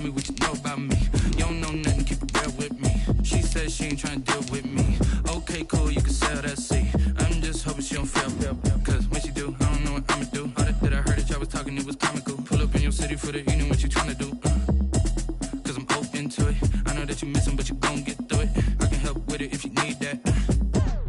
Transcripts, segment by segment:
Me what you know about me. You don't know nothing, keep it real with me. She said she ain't trying to deal with me. Okay, cool, you can sell that seat. I'm just hoping she don't fail. Cause when she do, I don't know what I'ma do. All that I heard that y'all was talking, it was comical. Pull up in your city for the evening, what you trying to do? Cause I'm open to it. I know that you missing, but you gon' get through it. I can help with it if you need that.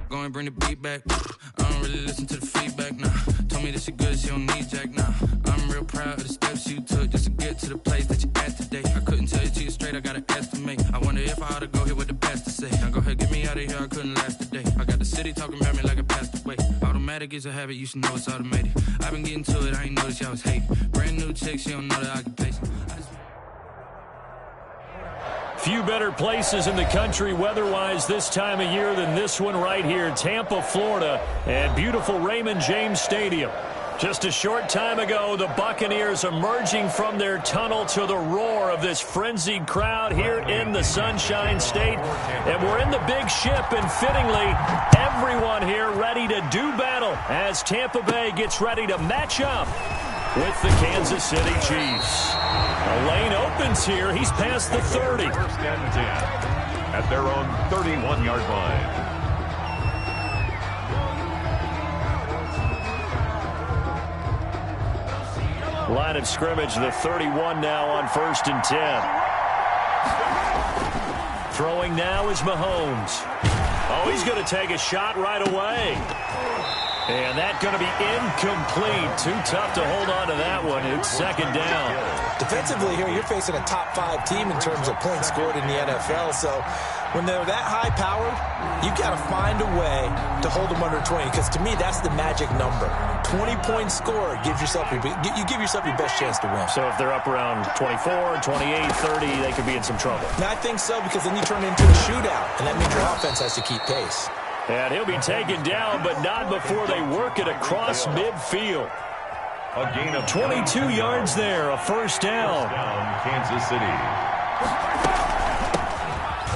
Go and bring the beat back. I don't really listen to the feedback, nah. Told me that she good, she don't need jack, nah. I'm real proud of the steps you took just to get to the place that you at today. I couldn't tell you to you straight, I gotta estimate. I wonder if I ought to go here with the best to say. Now go ahead, get me out of here, I couldn't last today. I got the city talking about me like I passed away. Automatic is a habit, you should know it's automated. I've been getting to it, I ain't noticed y'all was hating. Brand new chick, she don't know the occupation. Few better places in the country weather-wise this time of year than this one right here, Tampa, Florida, at beautiful Raymond James Stadium. Just a short time ago, the Buccaneers emerging from their tunnel to the roar of this frenzied crowd here in the Sunshine State. And we're in the big ship, and fittingly, everyone here ready to do battle as Tampa Bay gets ready to match up with the Kansas City Chiefs. A lane opens here. He's past the 30. First and 10 at their own 31-yard line. Line of scrimmage, the 31 now on 1st and 10. Throwing now is Mahomes. Oh, he's going to take a shot right away. And that's going to be incomplete. Too tough to hold on to that one. It's second down. Defensively here, you're facing a top 5 team in terms of points scored in the NFL. So when they're that high-powered, you've got to find a way to hold them under 20. Because to me, that's the magic number. 20-point score gives yourself you give yourself your best chance to win. So if they're up around 24, 28, 30, they could be in some trouble. And I think so, because then you turn it into a shootout, and that means your offense has to keep pace. And he'll be taken down, but not before they work it across midfield. A gain of 22 yards there, a first down. Kansas City.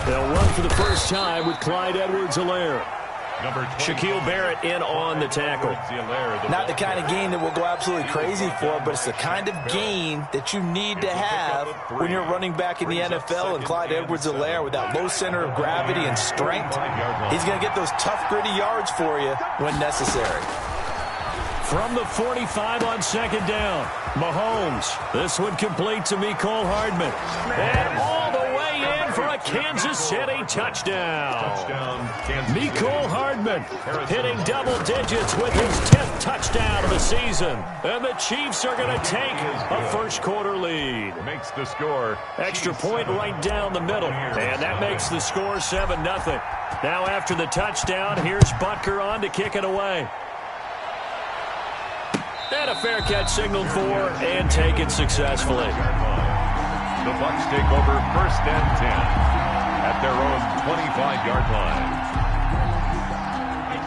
They'll run for the first time with Clyde Edwards-Helaire. Shaquille Barrett in on the tackle. Not the kind of game that we'll go absolutely crazy for, but it's the kind of game that you need to have when you're running back in the NFL. And Clyde Edwards-Helaire, with that low center of gravity and strength, he's going to get those tough, gritty yards for you when necessary. From the 45 on second down, Mahomes. This one complete to Mecole Hardman. And all the way in for a Kansas City touchdown. Mecole Hardman hitting double digits with his 10th touchdown of the season. And the Chiefs are going to take a first-quarter lead. Makes the score. Extra point right down the middle. And that makes the score 7-0. Now after the touchdown, here's Butker on to kick it away. And a fair catch signaled for and taken successfully. The Bucs take over first and 10 at their own 25-yard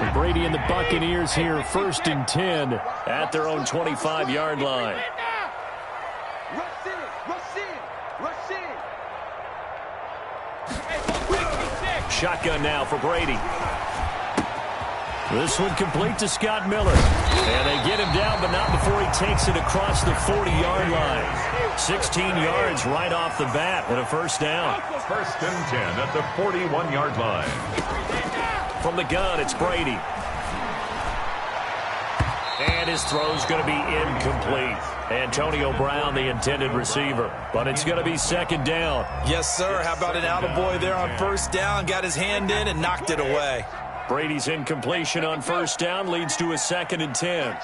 line. Brady and the Buccaneers here first and 10 at their own 25-yard line. Shotgun now for Brady. This one complete to Scott Miller. And they get him down, but not before he takes it across the 40-yard line. 16 yards right off the bat and a first down. First and 10 at the 41-yard line. From the gun, it's Brady. And his throw's going to be incomplete. Antonio Brown, the intended receiver. But it's going to be second down. Yes, sir. How about an attaboy there on first down? Got his hand in and knocked it away. Brady's incompletion on first down leads to a second and 10.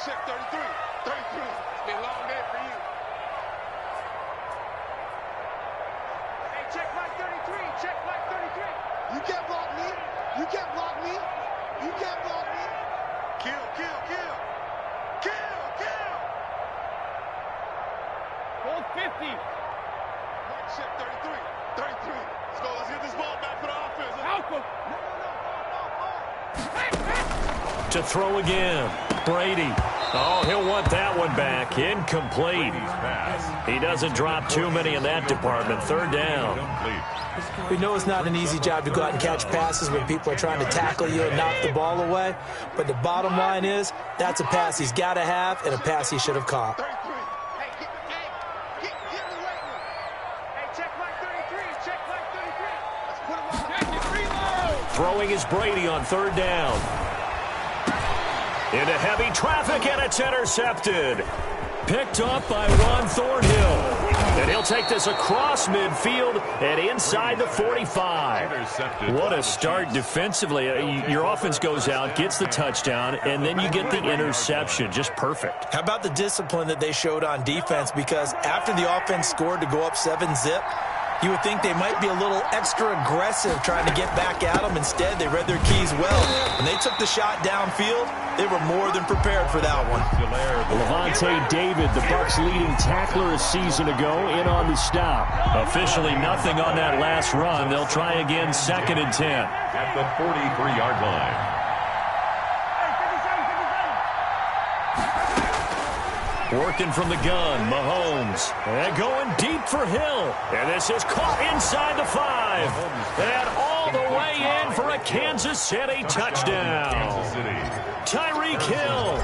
To throw again, Brady. Oh, he'll want that one back. Incomplete. He doesn't drop too many in that department. Third down. We know it's not an easy job to go out and catch passes when people are trying to tackle you and knock the ball away. But the bottom line is, that's a pass he's got to have and a pass he should have caught. Throwing is Brady on third down. Into heavy traffic, and it's intercepted. Picked up by Juan Thornhill. And he'll take this across midfield and inside the 45. What a start defensively. Your offense goes out, gets the touchdown, and then you get the interception. Just perfect. How about the discipline that they showed on defense? Because after the offense scored to go up 7-zip, you would think they might be a little extra aggressive trying to get back at them. Instead, they read their keys well. When they took the shot downfield, they were more than prepared for that one. Levante David, the Bucs' leading tackler a season ago, in on the stop. Officially nothing on that last run. They'll try again, 2nd and 10. At the 43-yard line. Working from the gun, Mahomes. And going deep for Hill. And this is caught inside the 5. And all the way in for a Kansas City touchdown. Tyreek Hill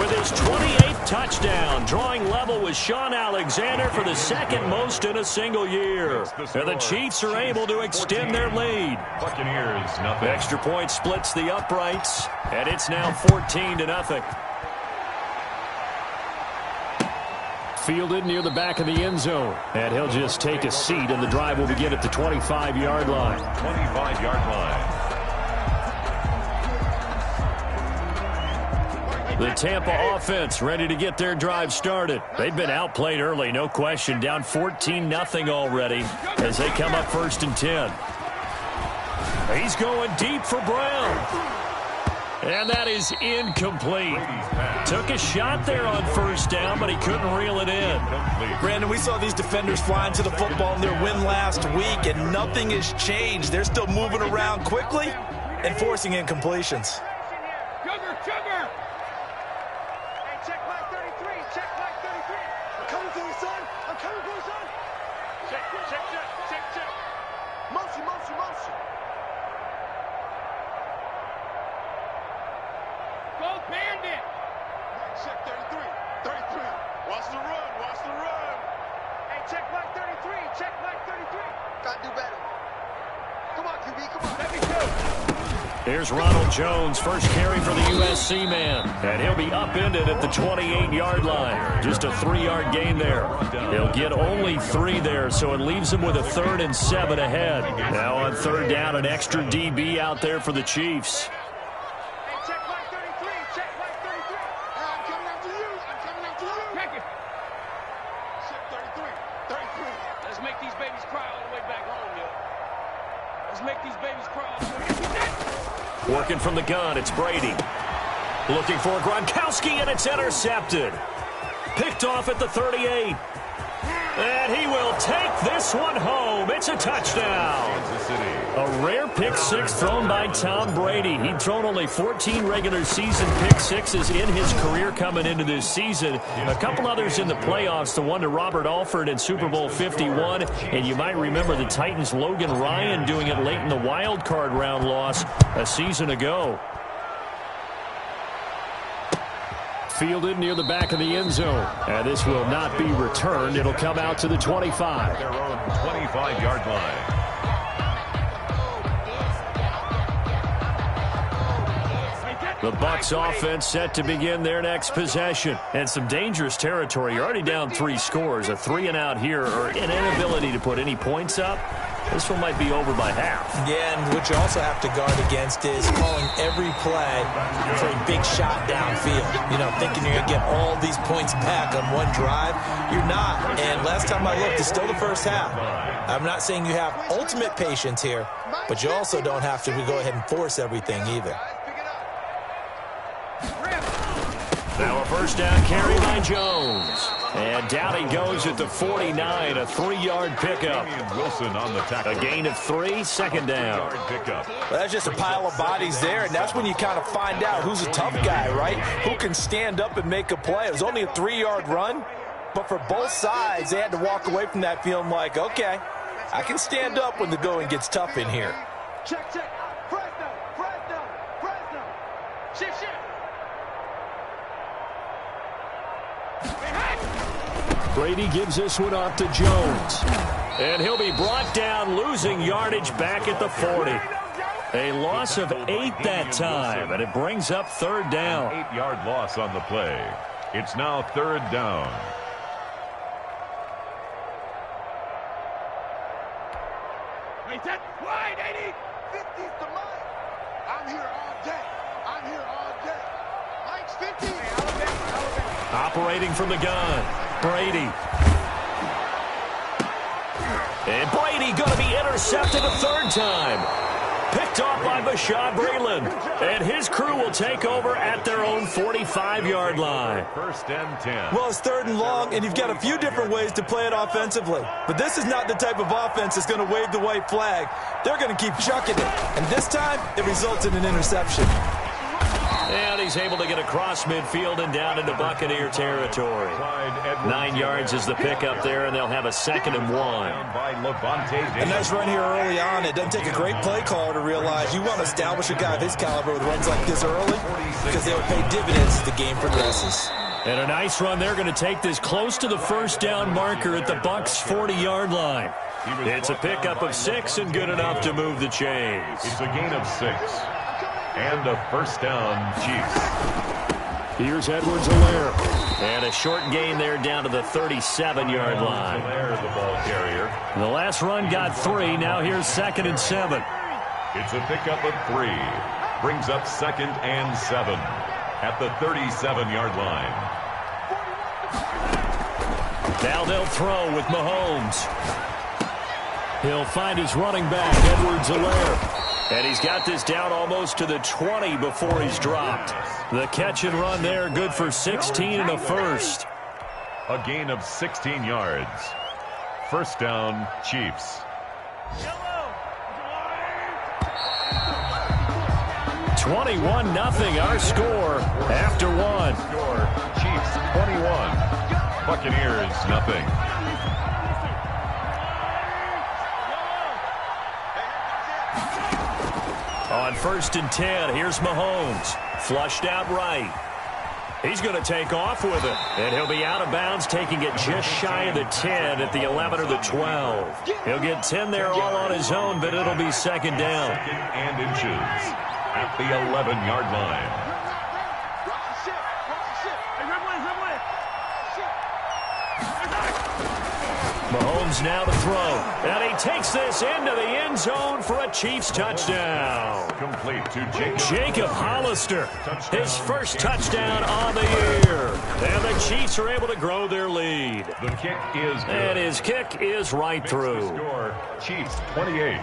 with his 28th touchdown, drawing level with Sean Alexander for the 2nd most in a single year. And the Chiefs are able to extend their lead. Buccaneers, nothing. Extra point splits the uprights, and it's now 14-0. Fielded near the back of the end zone. And he'll just take a seat, and the drive will begin at the 25-yard line. 25-yard line. The Tampa offense ready to get their drive started. They've been outplayed early, no question. Down 14-0 already as they come up 1st and 10. He's going deep for Brown. And that is incomplete. Took a shot there on 1st down, but he couldn't reel it in. Brandon, we saw these defenders flying to the football in their win last week, and nothing has changed. They're still moving around quickly and forcing incompletions. Sugar! Hey, check my 33. Check my 33. I'm coming for you, son. I'm coming for you, son. Check. Motion. Go Bandit! Check 33. Watch the run. Hey, check Mike 33. Gotta do better. Come on, QB, come on. Let me go. Here's Ronald Jones, first carry for the USC man. And he'll be upended at the 28-yard line. Just a 3-yard gain there. He'll get only 3 there, so it leaves him with a 3rd and 7 ahead. Now on 3rd down, an extra DB out there for the Chiefs. Working from the gun, it's Brady. Looking for Gronkowski, and it's intercepted. Picked off at the 38. And he will take this one home. It's a touchdown. A rare pick six thrown by Tom Brady. He'd thrown only 14 regular season pick sixes in his career coming into this season. A couple others in the playoffs, the one to Robert Alford in Super Bowl 51. And you might remember the Titans' Logan Ryan doing it late in the wild card round loss a season ago. Fielded near the back of the end zone. And this will not be returned. It'll come out to the 25. Their own 25-yard line. The Bucs offense set to begin their next possession. And some dangerous territory. You're already down 3 scores. A 3-and-out here, or an inability to put any points up. This one might be over by half. Yeah, and what you also have to guard against is calling every play for a big shot downfield. You know, thinking you're going to get all these points back on one drive. You're not. And last time I looked, it's still the first half. I'm not saying you have ultimate patience here, but you also don't have to go ahead and force everything either. Now a first down carry by Jones. And down he goes at the 49, a 3-yard pickup. Wilson on the tackle. A gain of 3, 2nd down. Well, that's just a pile of bodies there, and that's when you kind of find out who's a tough guy, right? Who can stand up and make a play. It was only a 3-yard run, but for both sides, they had to walk away from that feeling like, okay, I can stand up when the going gets tough in here. Check. Fresno. Shift. Brady gives this one off to Jones. And he'll be brought down, losing yardage back at the 40. A loss of 8 that time, and it brings up third down. An 8-yard loss on the play. It's now third down. Wait, that wide, 80. 50's the line. I'm here all day. I'm here all day. Mike's 50. Operating from the gun, Brady. And Brady going to be intercepted a third time. Picked off by Bashaud Breeland. And his crew will take over at their own 45-yard line. First and 10. Well, it's third and long, and you've got a few different ways to play it offensively. But this is not the type of offense that's going to wave the white flag. They're going to keep chucking it. And this time, it results in an interception. And he's able to get across midfield and down into Buccaneer territory. 9 yards is the pickup there, and they'll have a 2nd and 1. A nice run here early on. It doesn't take a great play caller to realize you want to establish a guy of his caliber with runs like this early because they'll pay dividends as the game progresses. And a nice run. They're going to take this close to the first down marker at the Bucs' 40-yard line. It's a pickup of 6 and good enough to move the chains. It's a gain of 6. And a first down, Chiefs. Here's Edwards-Helaire. And a short gain there down to the 37-yard line. Helaire, the ball carrier. The last run got 3. Now here's 2nd and 7. It's a pickup of 3. Brings up 2nd and 7 at the 37-yard line. Now they'll throw with Mahomes. He'll find his running back, Edwards-Helaire. And he's got this down almost to the 20 before he's dropped. The catch and run there, good for 16 and a first. A gain of 16 yards. First down, Chiefs. 21-0 our score after 1. Score, Chiefs 21. Buccaneers nothing. On 1st and 10, here's Mahomes. Flushed out right. He's going to take off with it. And he'll be out of bounds, taking it just shy of the 10 at the 11 or the 12. He'll get 10 there all on his own, but it'll be 2nd down. 2nd and inches at the 11-yard line. Mahomes now to throw. And he takes this into the end zone for a Chiefs touchdown. Complete to Jacob Hollister. His first touchdown on the year. And the Chiefs are able to grow their lead. The kick is good. And his kick is right through. Score, Chiefs 28.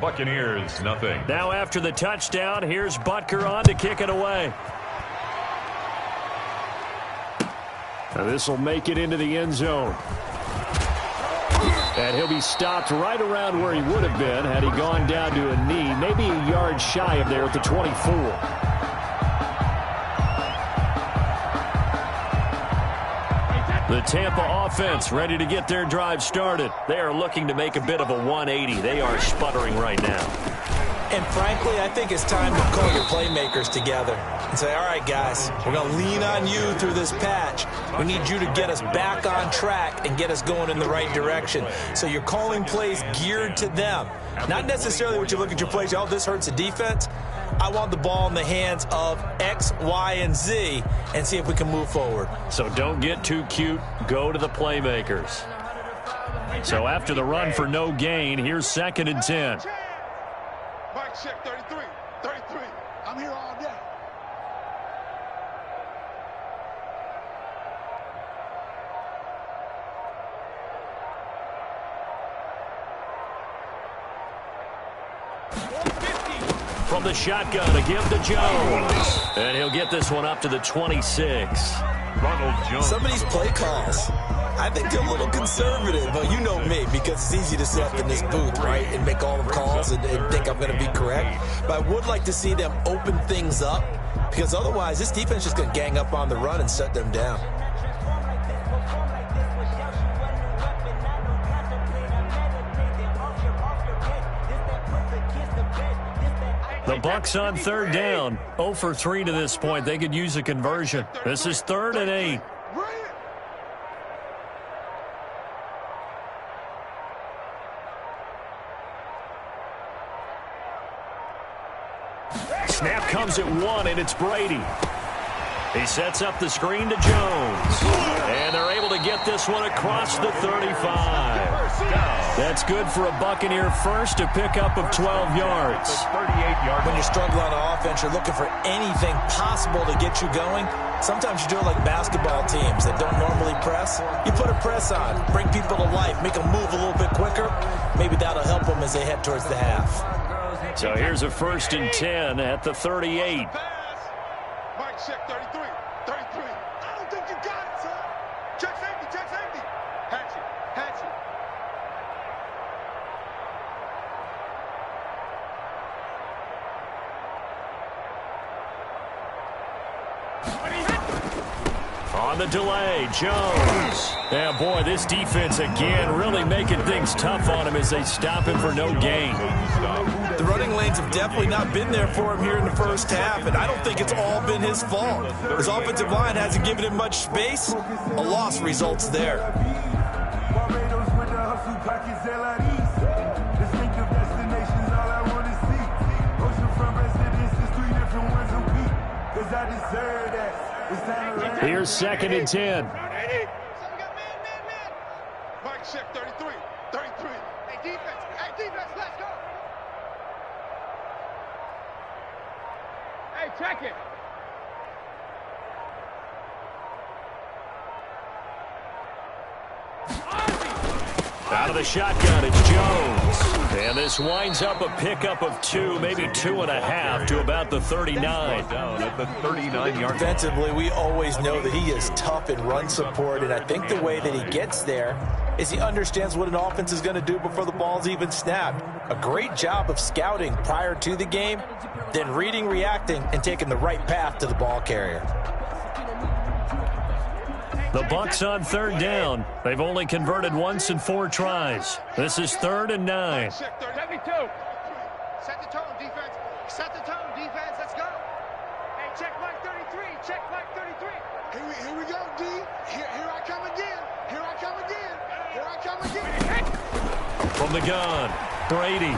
Buccaneers nothing. Now after the touchdown, here's Butker on to kick it away. This will make it into the end zone. And he'll be stopped right around where he would have been had he gone down to a knee, maybe a yard shy of there at the 24. The Tampa offense ready to get their drive started. They are looking to make a bit of a 180. They are sputtering right now. And frankly, I think it's time to call your playmakers together and say, all right, guys, we're going to lean on you through this patch. We need you to get us back on track and get us going in the right direction. So you're calling plays geared to them. Not necessarily what you look at your plays, oh, this hurts the defense. I want the ball in the hands of X, Y, and Z and see if we can move forward. So don't get too cute. Go to the playmakers. So after the run for no gain, here's 2nd and 10. Mike, check 33. 33. I'm here all day. From the shotgun to give to Jones. And he'll get this one up to the 26. Ronald Jones. Some of these play calls, I think they're a little conservative, but you know me, because it's easy to sit up in this booth, right, and make all the calls and think I'm going to be correct. But I would like to see them open things up, because otherwise this defense is just going to gang up on the run and shut them down. The Bucs on 3rd down. 0 for 3 to this point. They could use a conversion. This is 3rd and 8. Snap comes at 1, and it's Brady. He sets up the screen to Jones. And they're able to get this one across the 35. That's good for a Buccaneer first, a pickup of 12 yards. When you're struggling on offense, you're looking for anything possible to get you going. Sometimes you do it like basketball teams that don't normally press. You put a press on, bring people to life, make them move a little bit quicker. Maybe that'll help them as they head towards the half. So here's a 1st and 10 at the 38. Mike, check 33. 33. I don't think you got it, son. Check safety, check safety. Hatchet, hatchet. On the delay, Jones. Yeah, boy, this defense again really making things tough on him as they stop him for no gain. The running lanes have definitely not been there for him here in the first half, and I don't think it's all been his fault. His offensive line hasn't given him much space. A loss results there. Here's 2nd and 10. Mike, check 33. 33. Hey, defense, let's go. Hey, check it. Out of the shotgun, it's Jones. And this winds up a pickup of 2, maybe 2.5 to about the 39. Down at the 39-yard. Defensively, we always know that he is tough in run support, and I think the way that he gets there is he understands what an offense is going to do before the ball's even snapped. A great job of scouting prior to the game, then reading, reacting, and taking the right path to the ball carrier. The Bucs on 3rd down. They've only converted once in 4 tries. This is 3rd and 9. 72. Set the tone, defense. Set the tone, defense. Let's go. Hey, check Mike 33. Check Mike 33. Here we go, D. Here I come again. Here I come again. Here I come again. From the gun, Brady.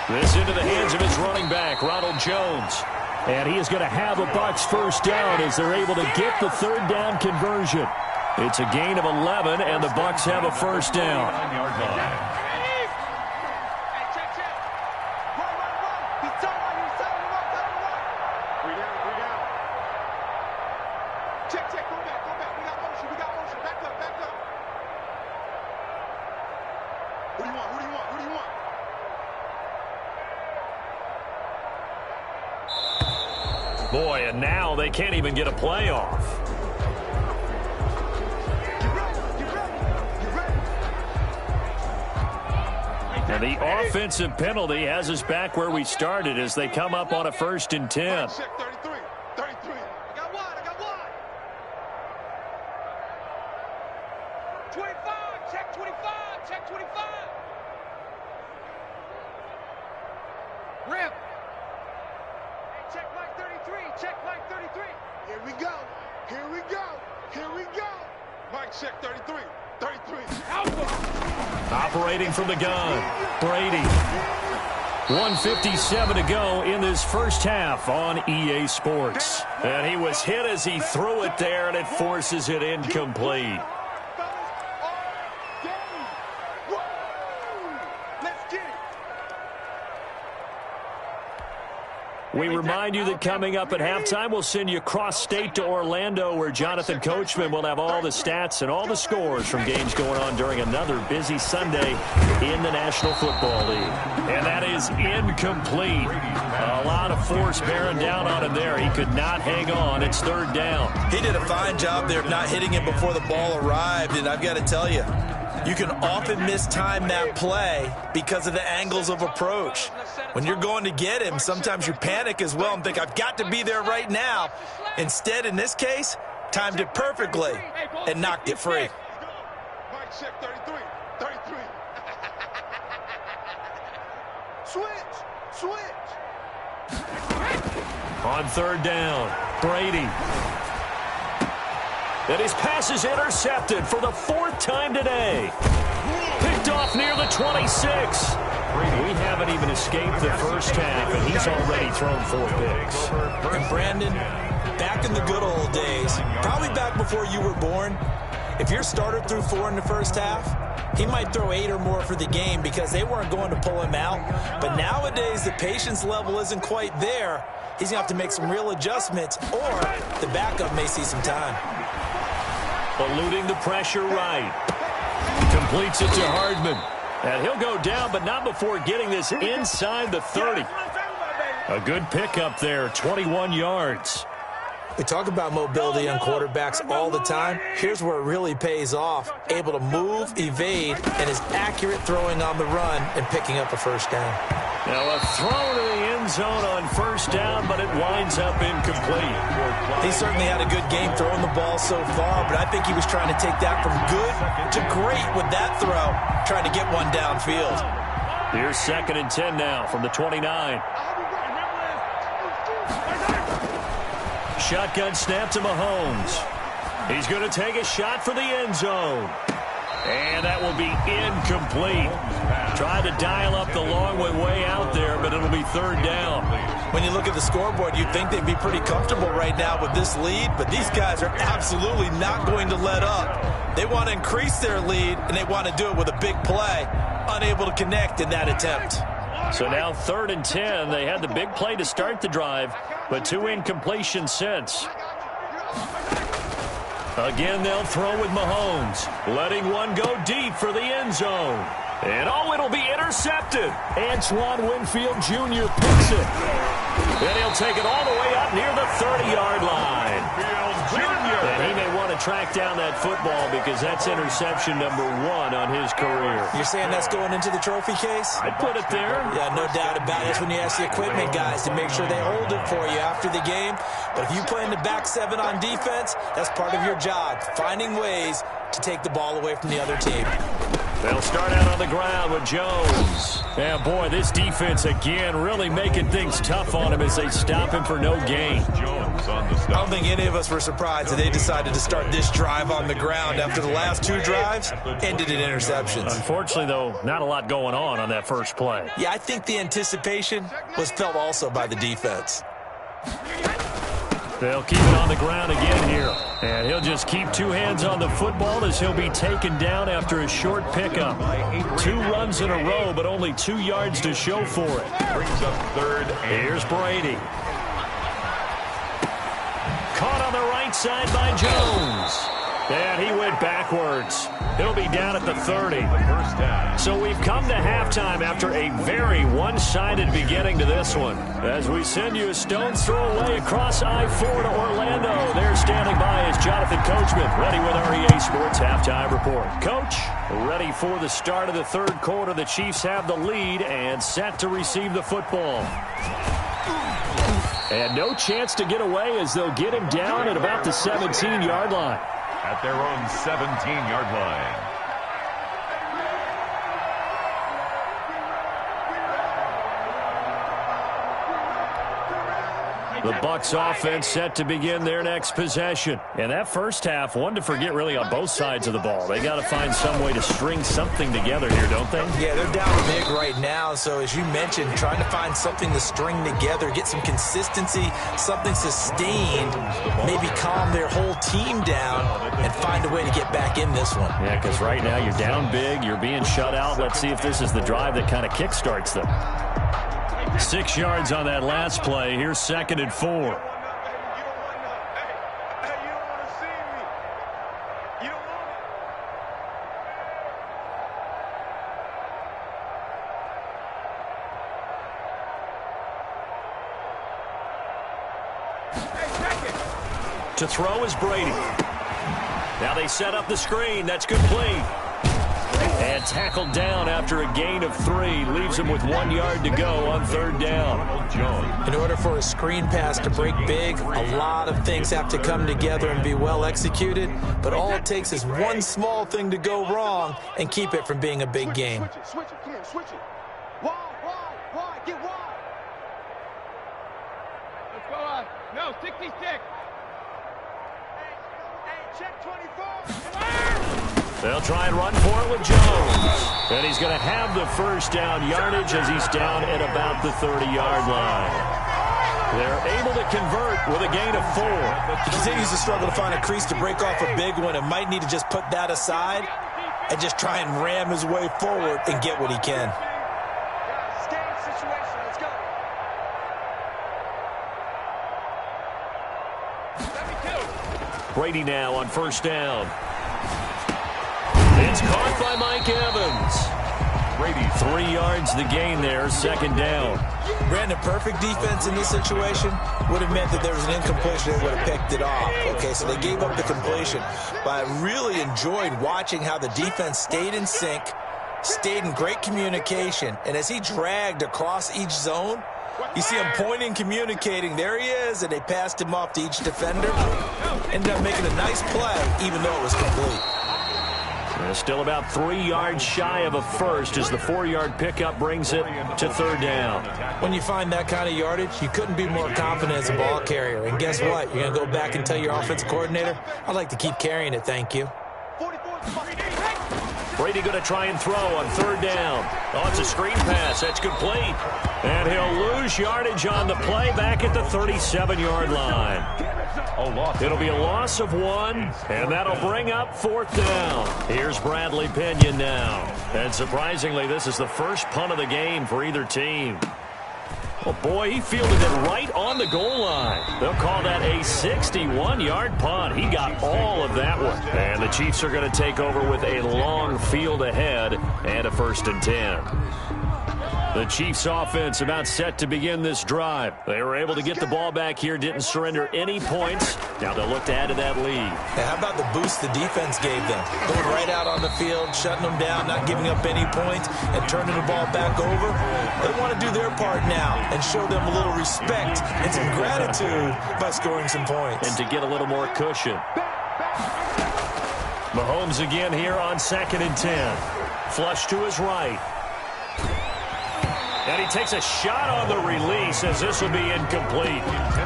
This into the hands of his running back, Ronald Jones. And he is going to have a Bucs first down as they're able to get the 3rd down conversion. It's a gain of 11, and the Bucs have a first down. 9-yard line. Boy, and now they can't even get a play off. And the offensive penalty has us back where we started as they come up on a 1st and 10. Check 33. 33. I got one. 25. Check 25. Check 25. Rip. Check Mike 33. Check Mike 33. Here we go. Mike, check 33. 33. Alpha. Operating from the gun, Brady. 1:57 to go in this first half on EA Sports. And he was hit as he threw it there, and it forces it incomplete. We remind you that coming up at halftime, we'll send you cross-state to Orlando, where Jonathan Coachman will have all the stats and all the scores from games going on during another busy Sunday in the National Football League. And that is incomplete. A lot of force bearing down on him there. He could not hang on. It's 3rd down. He did a fine job there of not hitting it before the ball arrived, and I've got to tell you, you can often mistime that play because of the angles of approach. When you're going to get him, sometimes you panic as well and think, I've got to be there right now. Instead, in this case, timed it perfectly and knocked it free. Mike, check 33. 33. Switch. On 3rd down, Brady. And his pass is intercepted for the 4th time today. Picked off near the 26. We haven't even escaped the first half, and he's already thrown 4 picks. And Brandon, back in the good old days, probably back before you were born, if your starter threw 4 in the first half, he might throw 8 or more for the game because they weren't going to pull him out. But nowadays, the patience level isn't quite there. He's going to have to make some real adjustments, or the backup may see some time. Eluding the pressure right. Completes it to Hardman. And he'll go down, but not before getting this inside the 30. A good pickup there, 21 yards. We talk about mobility on quarterbacks all the time. Here's where it really pays off. Able to move, evade, and is accurate throwing on the run and picking up a first down. Now a throw to the end zone on first down, but it winds up incomplete. He certainly had a good game throwing the ball so far, but I think he was trying to take that from good to great with that throw, trying to get one downfield. Here's 2nd and 10 now from the 29. Shotgun snap to Mahomes. He's going to take a shot for the end zone. And that will be incomplete. Tried to dial up the long way out there, but it'll be 3rd down. When you look at the scoreboard, you'd think they'd be pretty comfortable right now with this lead, but these guys are absolutely not going to let up. They want to increase their lead, and they want to do it with a big play. Unable to connect in that attempt. So now 3rd and 10. They had the big play to start the drive, but 2 incompletions since. Again, they'll throw with Mahomes, letting one go deep for the end zone. And it'll be intercepted. Antoine Winfield Jr. picks it. Then he'll take it all the way up near the 30-yard line. And he may want to track down that football because that's interception number 1 on his career. You're saying that's going into the trophy case? I'd put it there. Yeah, no doubt about it. That's when you ask the equipment guys to make sure they hold it for you after the game. But if you play in the back 7 on defense, that's part of your job, finding ways to take the ball away from the other team. They'll start out on the ground with Jones. Yeah, boy, this defense again really making things tough on him as they stop him for no gain. Jones on the stop. I don't think any of us were surprised that they decided to start this drive on the ground after the last 2 drives ended in interceptions. Unfortunately, though, not a lot going on that first play. Yeah, I think the anticipation was felt also by the defense. They'll keep it on the ground again here. And he'll just keep 2 hands on the football as he'll be taken down after a short pickup. 2 runs in a row, but only 2 yards to show for it. Brings up 3rd. Here's Brady. Caught on the right side by Jones. And he went backwards. He'll be down at the 30. So we've come to halftime after a very one-sided beginning to this one. As we send you a stone's throw away across I-4 to Orlando. There standing by is Jonathan Coachman, ready with our EA Sports Halftime Report. Coach, ready for the start of the 3rd quarter. The Chiefs have the lead and set to receive the football. And no chance to get away as they'll get him down at about the 17-yard line. At their own 17-yard line. The Bucs offense set to begin their next possession. And that first half, one to forget really on both sides of the ball. They got to find some way to string something together here, don't they? Yeah, they're down big right now. So as you mentioned, trying to find something to string together, get some consistency, something sustained, maybe calm their whole team down and find a way to get back in this one. Yeah, because right now you're down big, you're being shut out. Let's see if this is the drive that kind of kickstarts them. 6 yards on that last play. Here's 2nd and 4. To throw is Brady. Now they set up the screen. That's complete. And tackled down after a gain of 3. Leaves him with 1 yard to go on 3rd down. In order for a screen pass to break big, a lot of things have to come together and be well executed. But all it takes is one small thing to go wrong and keep it from being a big game. Switch it, Ken, switch it. Wide, get wide. Let's go no, 66. Hey, check 24. They'll try and run for it with Jones. And he's going to have the first down yardage as he's down at about the 30-yard line. They're able to convert with a gain of 4. He continues to struggle to find a crease to break off a big one and might need to just put that aside and just try and ram his way forward and get what he can. Brady now on first down. It's caught by Mike Evans. Brady 3 yards the gain there, second down. Brandon, perfect defense in this situation would have meant that there was an incompletion and would have picked it off. Okay, so they gave up the completion. But I really enjoyed watching how the defense stayed in sync, stayed in great communication, and as he dragged across each zone, you see him pointing, communicating. There he is, and they passed him off to each defender. Ended up making a nice play, even though it was complete. Still about 3 yards shy of a first as the 4-yard pickup brings it to third down. When you find that kind of yardage, you couldn't be more confident as a ball carrier. And guess what? You're going to go back and tell your offensive coordinator, I'd like to keep carrying it, thank you. Brady going to try and throw on third down. Oh, it's a screen pass. That's complete. And he'll lose yardage on the play back at the 37-yard line. It'll be a loss of 1, and that'll bring up fourth down. Here's Bradley Pinion now. And surprisingly, this is the first punt of the game for either team. Oh, boy, he fielded it right on the goal line. They'll call that a 61-yard punt. He got all of that one. And the Chiefs are going to take over with a long field ahead and a 1st and 10. The Chiefs offense about set to begin this drive. They were able to get the ball back here, didn't surrender any points. Now they'll look to add to that lead. Now, how about the boost the defense gave them? Going right out on the field, shutting them down, not giving up any points, and turning the ball back over. They want to do their part now and show them a little respect and some gratitude by scoring some points. And to get a little more cushion. Mahomes again here on 2nd and 10. Flush to his right. And he takes a shot on the release as this will be incomplete.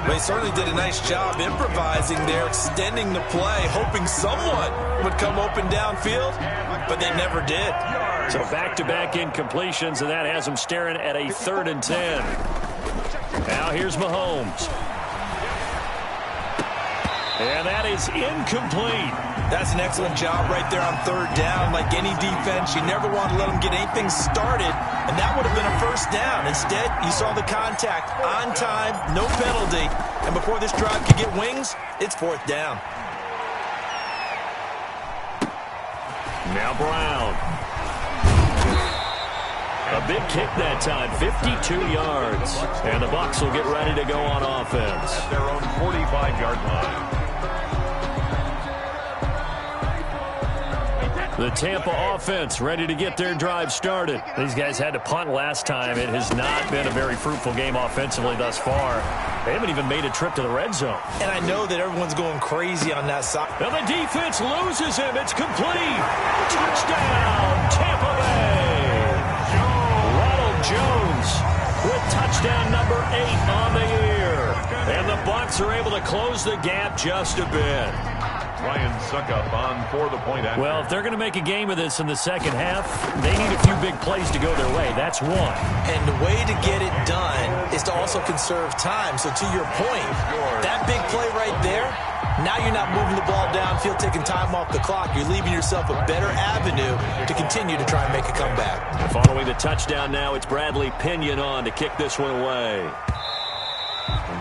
They certainly did a nice job improvising there, extending the play, hoping someone would come open downfield, but they never did. So back-to-back incompletions, and that has them staring at a 3rd and 10. Now here's Mahomes. And that is incomplete. That's an excellent job right there on third down. Like any defense, you never want to let them get anything started, and that would have been a first down. Instead, you saw the contact on time, no penalty, and before this drive could get wings, it's 4th down. Now Brown. A big kick that time, 52 yards. And the Bucs will get ready to go on offense. At their own 45-yard line. The Tampa offense ready to get their drive started. These guys had to punt last time. It has not been a very fruitful game offensively thus far. They haven't even made a trip to the red zone. And I know that everyone's going crazy on that side. Now the defense loses him. It's complete. Touchdown, Tampa Bay. Ronald Jones with touchdown number 8 on the year. And the Bucs are able to close the gap just a bit. Ryan Suckup on for the point after. Well, if they're going to make a game of this in the second half, they need a few big plays to go their way. That's one. And the way to get it done is to also conserve time. So to your point, that big play right there, now you're not moving the ball downfield, taking time off the clock. You're leaving yourself a better avenue to continue to try and make a comeback. Following the touchdown now, it's Bradley Pinion on to kick this one away.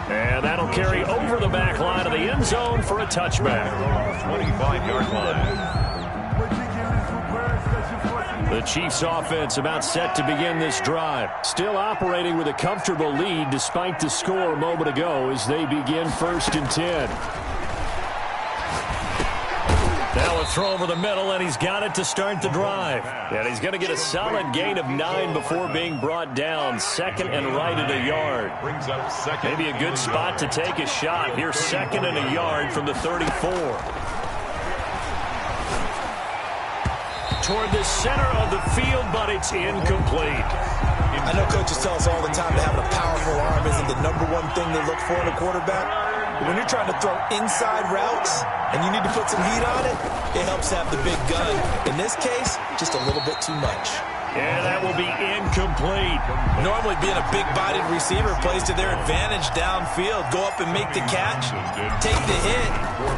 And that'll carry over the back line of the end zone for a touchback. 25-yard line. The Chiefs offense about set to begin this drive. Still operating with a comfortable lead despite the score a moment ago as they begin 1st and 10. Now a throw over the middle, and he's got it to start the drive. And he's going to get a solid gain of 9 before being brought down. 2nd and right at a yard. Brings up 2nd. Maybe a good spot to take a shot. Here's 2nd and a yard from the 34. Toward the center of the field, but it's incomplete. I know coaches tell us all the time that having a powerful arm isn't the #1 thing they look for in a quarterback. When you're trying to throw inside routes and you need to put some heat on it, it helps have the big gun. In this case, just a little bit too much. And that will be incomplete. Normally being a big-bodied receiver plays to their advantage downfield. Go up and make the catch, take the hit,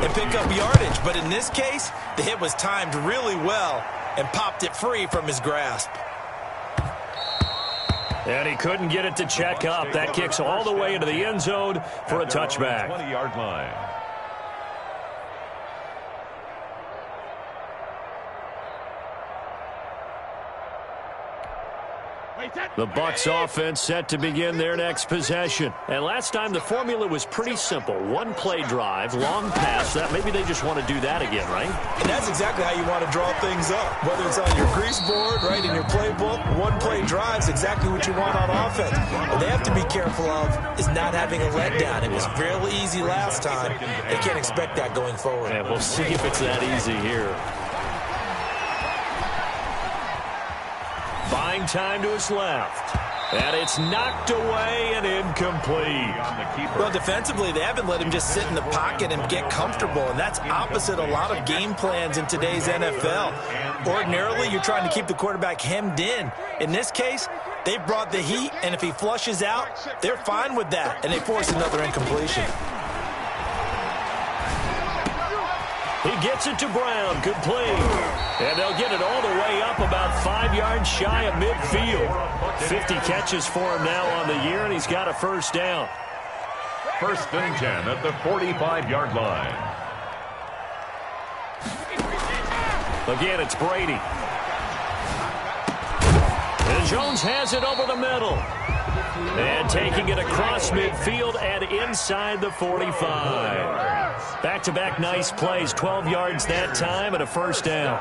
and pick up yardage. But in this case, the hit was timed really well and popped it free from his grasp. And he couldn't get it to check up. That kicks all the way into the end zone for a touchback. 20-yard line. The Bucs offense set to begin their next possession. And last time the formula was pretty simple. One play drive, long pass. That maybe they just want to do that again, right? And that's exactly how you want to draw things up. Whether it's on your grease board, right, in your playbook, one play drive is exactly what you want on offense. What they have to be careful of is not having a letdown. It was fairly easy last time. They can't expect that going forward. And we'll see if it's that easy here. Buying time to his left. And it's knocked away and incomplete. Well, defensively, they haven't let him just sit in the pocket and get comfortable, and that's opposite a lot of game plans in today's NFL. Ordinarily, you're trying to keep the quarterback hemmed in. In this case, they brought the heat, and if he flushes out, they're fine with that, and they force another incompletion. He gets it to Brown, complete. And they'll get it all the way up about 5 yards shy of midfield. 50 catches for him now on the year, and he's got a first down. 1st and 10 at the 45-yard line. Again, it's Brady. And Jones has it over the middle. And taking it across midfield and inside the 45. Back-to-back nice plays, 12 yards that time and a first down.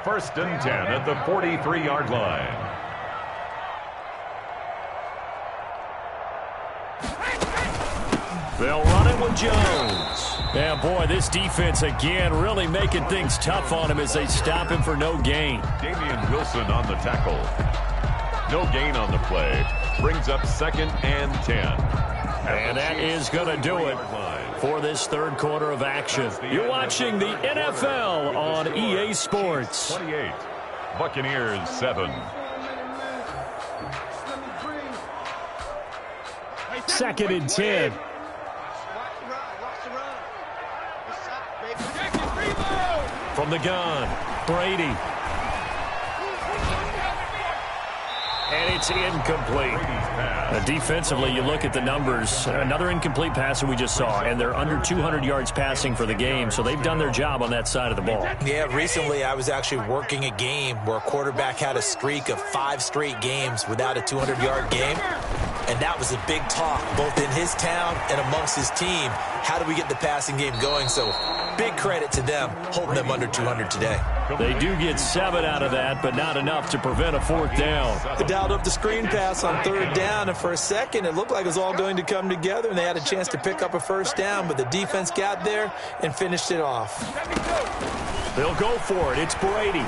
1st and 10 at the 43-yard line. They'll run it with Jones. Yeah, boy, this defense again really making things tough on him as they stop him for no gain. Damian Wilson on the tackle. No gain on the play. Brings up 2nd and 10. And that is going to do it for this third quarter of action. You're watching the NFL on EA Sports. 28. Buccaneers 7. 2nd and 10. From the gun, Brady. And it's incomplete. Defensively, you look at the numbers. Another incomplete pass that we just saw, and they're under 200 yards passing for the game, so they've done their job on that side of the ball. Yeah, recently I was actually working a game where a quarterback had a streak of 5 straight games without a 200-yard game, and that was a big talk, both in his town and amongst his team. How do we get the passing game going? So big credit to them, holding them under 200 today. They do get 7 out of that, but not enough to prevent a 4th down. They dialed up the screen pass on 3rd down, and for a second it looked like it was all going to come together, and they had a chance to pick up a first down, but the defense got there and finished it off. They'll go for it. It's Brady.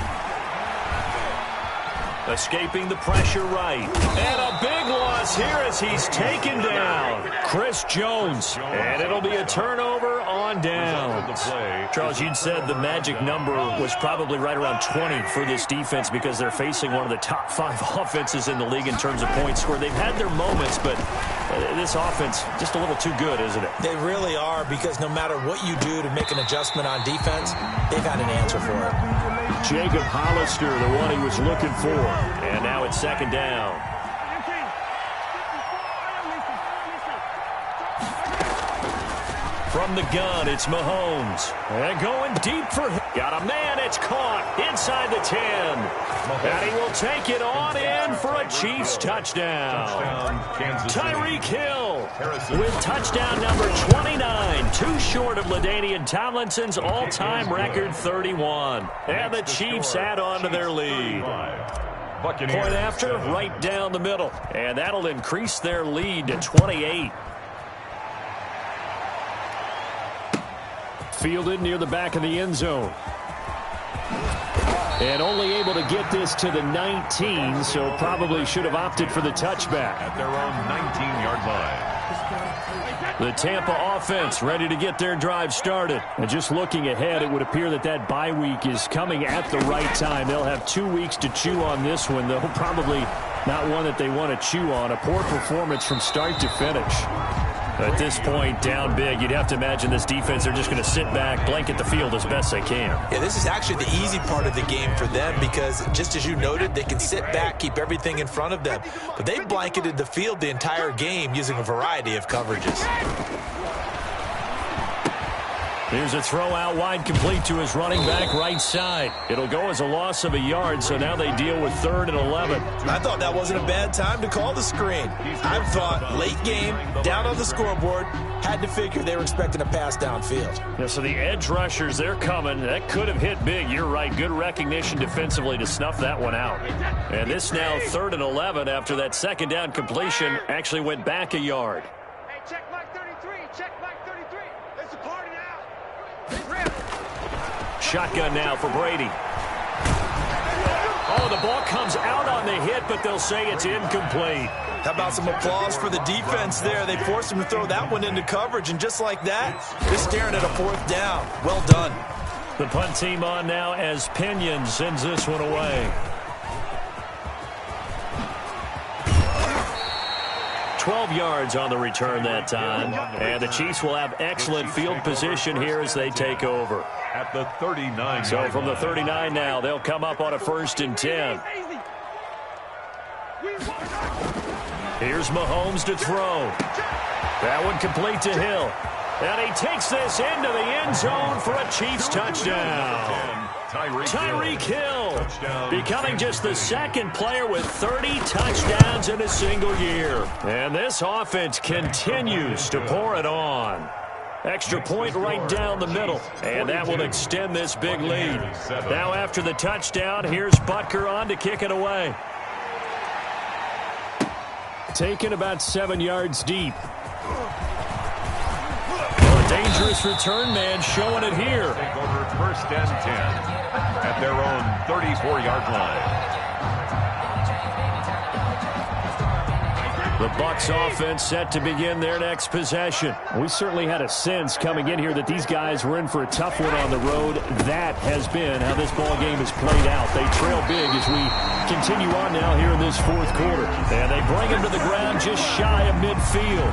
Escaping the pressure right. And a big loss here as he's taken down. Chris Jones. And it'll be a turnover on downs. Charles, you'd said the magic number was probably right around 20 for this defense because they're facing one of the top 5 offenses in the league in terms of points scored. They've had their moments, but this offense just a little too good, isn't it? They really are, because no matter what you do to make an adjustment on defense, they've had an answer for it. Jacob Hollister, the one he was looking for. And now it's 2nd down. From the gun, it's Mahomes. And going deep for him. Got a man, it's caught inside the 10. And he will take it on in for a Chiefs touchdown. Tyreek Hill with touchdown number 29. Too short of LaDainian Tomlinson's all-time record 31. And the Chiefs add on to their lead. Point after, right down the middle. And that'll increase their lead to 28. Fielded near the back of the end zone. And only able to get this to the 19, so probably should have opted for the touchback. At their own 19-yard line. The Tampa offense ready to get their drive started. And just looking ahead, it would appear that that bye week is coming at the right time. They'll have 2 weeks to chew on this one, though probably not one that they want to chew on. A poor performance from start to finish. At this point, down big, you'd have to imagine this defense, they're just going to sit back, blanket the field as best they can. Yeah, this is actually the easy part of the game for them because, just as you noted, they can sit back, keep everything in front of them. But they blanketed the field the entire game using a variety of coverages. Here's a throw out wide, complete to his running back right side. It'll go as a loss of a yard, so now they deal with 3rd and 11. I thought that wasn't a bad time to call the screen. I thought late game, down on the scoreboard, had to figure they were expecting a pass downfield. Yeah, so the edge rushers, they're coming. That could have hit big. You're right. Good recognition defensively to snuff that one out. And this now 3rd and 11 after that second down completion actually went back a yard. Hey, check Mike 33. Check Mike 33. It's a party now. Shotgun now for Brady. Oh, the ball comes out on the hit, but they'll say it's incomplete. How about some applause for the defense there? They forced him to throw that one into coverage, and just like that, they're staring at a 4th down. Well done. The punt team on now as Pinion sends this one away. 12 yards on the return that time. And the Chiefs will have excellent field position here as they take over. At the 39. So from the 39 now, they'll come up on a 1st and 10. Here's Mahomes to throw. That one complete to Hill. And he takes this into the end zone for a Chiefs touchdown. Tyreek Hill becoming just the 2nd player with 30 touchdowns in a single year. And this offense continues to pour it on. Extra point right down the middle, and that will extend this big lead. Now after the touchdown, here's Butker on to kick it away. Taken about 7 yards deep. Oh, a dangerous return man showing it here. Take over 1st and 10 at their own 34-yard line. The Bucs offense set to begin their next possession. We certainly had a sense coming in here that these guys were in for a tough one on the road. That has been how this ball game has played out. They trail big as we continue on now here in this 4th quarter. And they bring him to the ground just shy of midfield.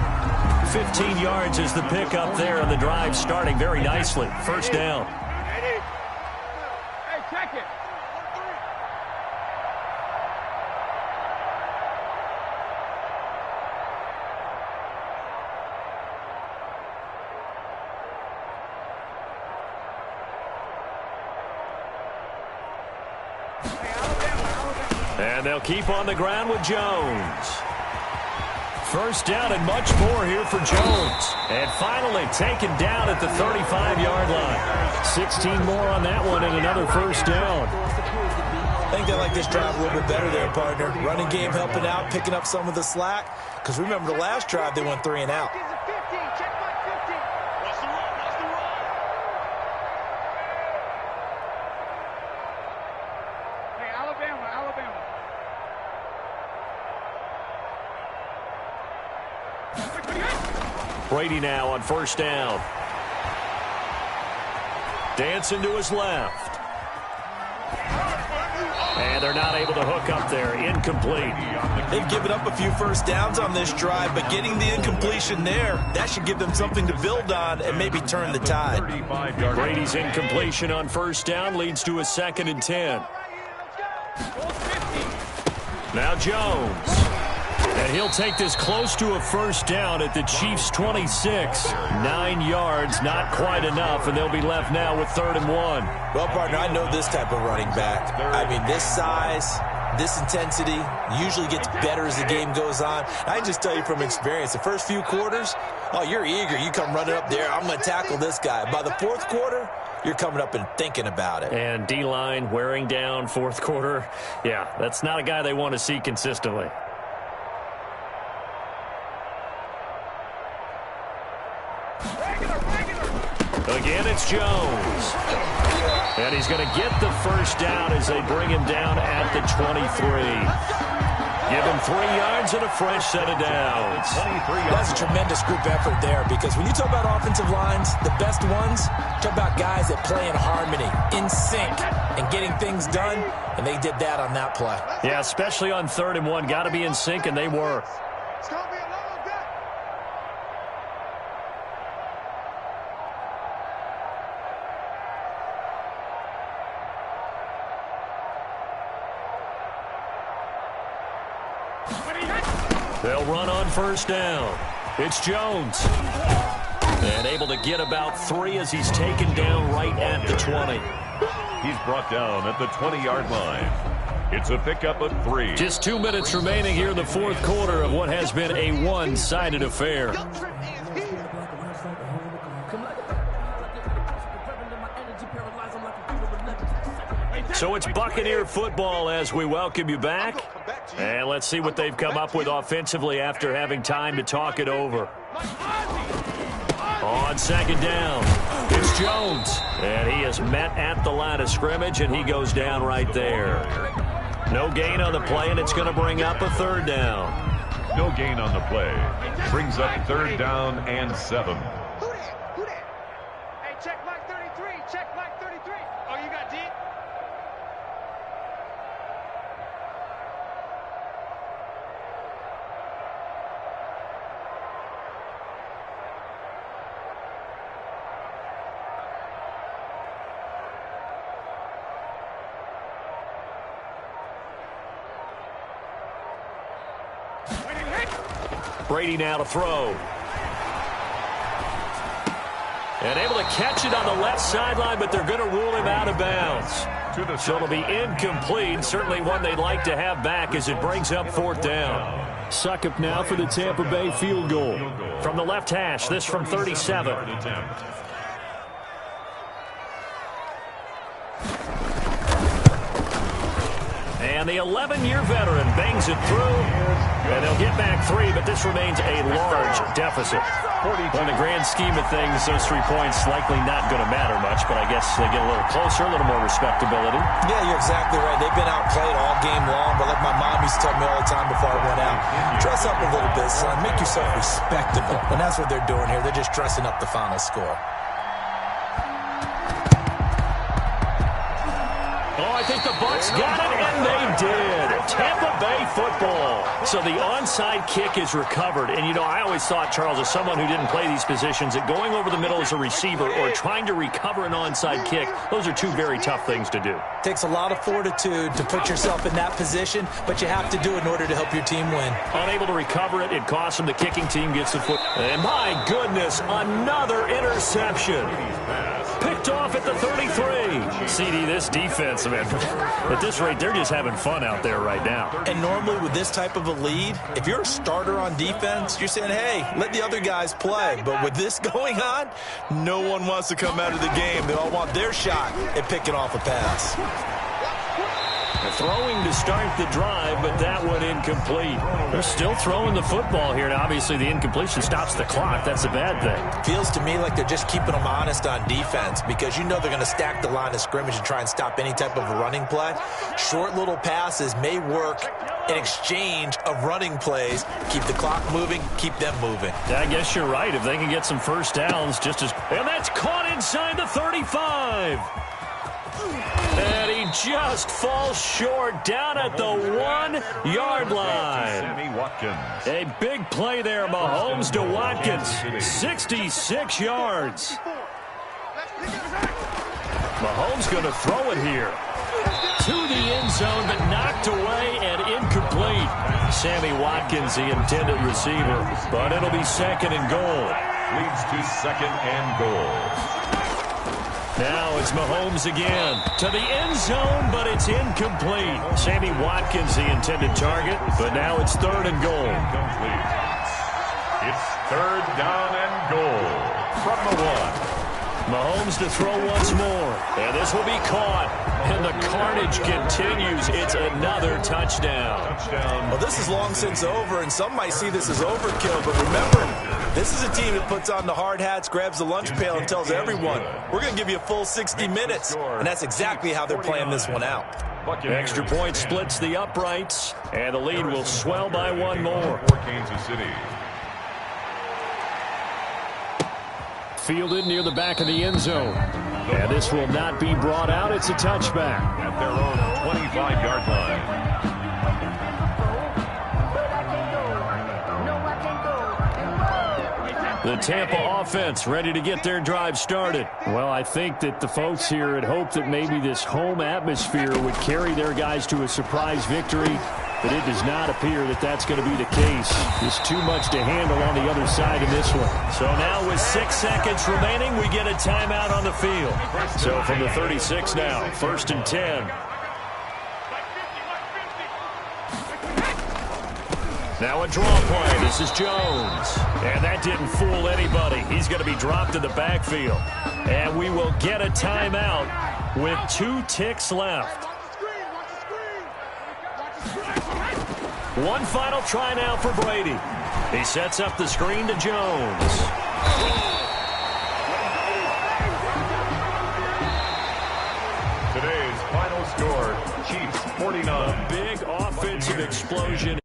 15 yards is the pickup there, and the drive starting very nicely. 1st down. Hey, check it. And they'll keep on the ground with Jones. 1st down and much more here for Jones. And finally taken down at the 35-yard line. 16 more on that one and another 1st down. I think they like this drive a little bit better there, partner. Running game helping out, picking up some of the slack. Because remember, the last drive, they went 3 and out. Check Mike 15. Watch the run. Watch the run. Hey, Alabama. Brady now on 1st down. Dancing to his left. And they're not able to hook up there. Incomplete. They've given up a few 1st downs on this drive, but getting the incompletion there, that should give them something to build on and maybe turn the tide. Brady's incompletion on 1st down leads to a 2nd and 10. Now Jones. And he'll take this close to a 1st down at the Chiefs' 26. 9 yards, not quite enough, and they'll be left now with 3rd and 1. Well, partner, I know this type of running back. I mean, this size, this intensity usually gets better as the game goes on. I can just tell you from experience, the first few quarters, oh, you're eager. You come running up there, I'm going to tackle this guy. By the 4th quarter, you're coming up and thinking about it. And D-line wearing down 4th quarter. Yeah, that's not a guy they want to see consistently. Again, it's Jones. And he's going to get the 1st down as they bring him down at the 23. Give him 3 yards and a fresh set of downs. That's a tremendous group effort there, because when you talk about offensive lines, the best ones, talk about guys that play in harmony, in sync, and getting things done, and they did that on that play. Yeah, especially on 3rd and 1. Got to be in sync, and they were. It's going to be a long day. They'll run on 1st down. It's Jones. And able to get about 3 as he's taken down right at the 20. He's brought down at the 20-yard line. It's a pickup of 3. Just 2 minutes remaining here in the 4th quarter of what has been a one-sided affair. So it's Buccaneer football as we welcome you back. And let's see what they've come up with offensively after having time to talk it over. On 2nd down, it's Jones. And he is met at the line of scrimmage, and he goes down right there. No gain on the play, and it's going to bring up a 3rd down. No gain on the play. Brings up 3rd down and 7. Who that? Who that? Hey, check Mike 33. Check Mike 33. Oh, you got D? Brady now to throw. And able to catch it on the left sideline, but they're going to rule him out of bounds. So it'll be incomplete. Certainly one they'd like to have back as it brings up 4th down. Succop now for the Tampa Bay field goal. From the left hash, this from 37. And the 11-year veteran bangs it through. And they'll get back 3, but this remains a large deficit. In the grand scheme of things, those 3 points likely not going to matter much, but I guess they get a little closer, a little more respectability. Yeah, you're exactly right. They've been outplayed all game long, but like my mom used to tell me all the time before I went out, dress up a little bit, son. Make yourself respectable. And that's what they're doing here. They're just dressing up the final score. Oh, I think the Bucs got it, and they did. Tampa Bay football. So the onside kick is recovered. And, you know, I always thought, Charles, as someone who didn't play these positions, that going over the middle as a receiver or trying to recover an onside kick, those are 2 very tough things to do. Takes a lot of fortitude to put yourself in that position, but you have to do it in order to help your team win. Unable to recover it, it costs them. The kicking team gets the foot. And my goodness, another interception. Picked off at the 33. CD, this defense, man, at this rate, they're just having fun out there right now. And normally with this type of a lead, if you're a starter on defense, you're saying, hey, let the other guys play. But with this going on, no one wants to come out of the game. They all want their shot at picking off a pass. Throwing to start the drive, but that one incomplete. They're still throwing the football here. Now, obviously, the incompletion stops the clock. That's a bad thing. Feels to me like they're just keeping them honest on defense, because you know they're going to stack the line of scrimmage and try and stop any type of a running play. Short little passes may work in exchange of running plays. Keep the clock moving, keep them moving. I guess you're right. If they can get some first downs, just as... And that's caught inside the 35. And he just falls short down at the 1-yard line. Sammy Watkins. A big play there, Mahomes to Watkins. 66 yards. Mahomes going to throw it here. To the end zone, but knocked away and incomplete. Sammy Watkins, the intended receiver. But it'll be 2nd and goal. Leads to 2nd and goal. Now it's Mahomes again. To the end zone, but it's incomplete. Sammy Watkins, the intended target, but now it's 3rd and goal. Incomplete. It's 3rd down and goal from the 1. Mahomes to throw once more, and this will be caught. And the carnage continues. It's another touchdown. Well, this is long since over, and some might see this as overkill, but remember, this is a team that puts on the hard hats, grabs the lunch pail, and tells everyone, we're going to give you a full 60 minutes. And that's exactly how they're playing this one out. Extra point splits the uprights, and the lead will swell by one more. Kansas City. Fielded near the back of the end zone. And this will not be brought out. It's a touchback. At their own 25-yard line. The Tampa offense ready to get their drive started. Well, I think that the folks here had hoped that maybe this home atmosphere would carry their guys to a surprise victory, but it does not appear that that's going to be the case. There's too much to handle on the other side in this one. So now with 6 seconds remaining, we get a timeout on the field. So from the 36 now, 1st and 10. Now a draw play. This is Jones. And that didn't fool anybody. He's going to be dropped in the backfield. And we will get a timeout with 2 ticks left. One final try now for Brady. He sets up the screen to Jones. Today's final score, Chiefs 49. A big offensive explosion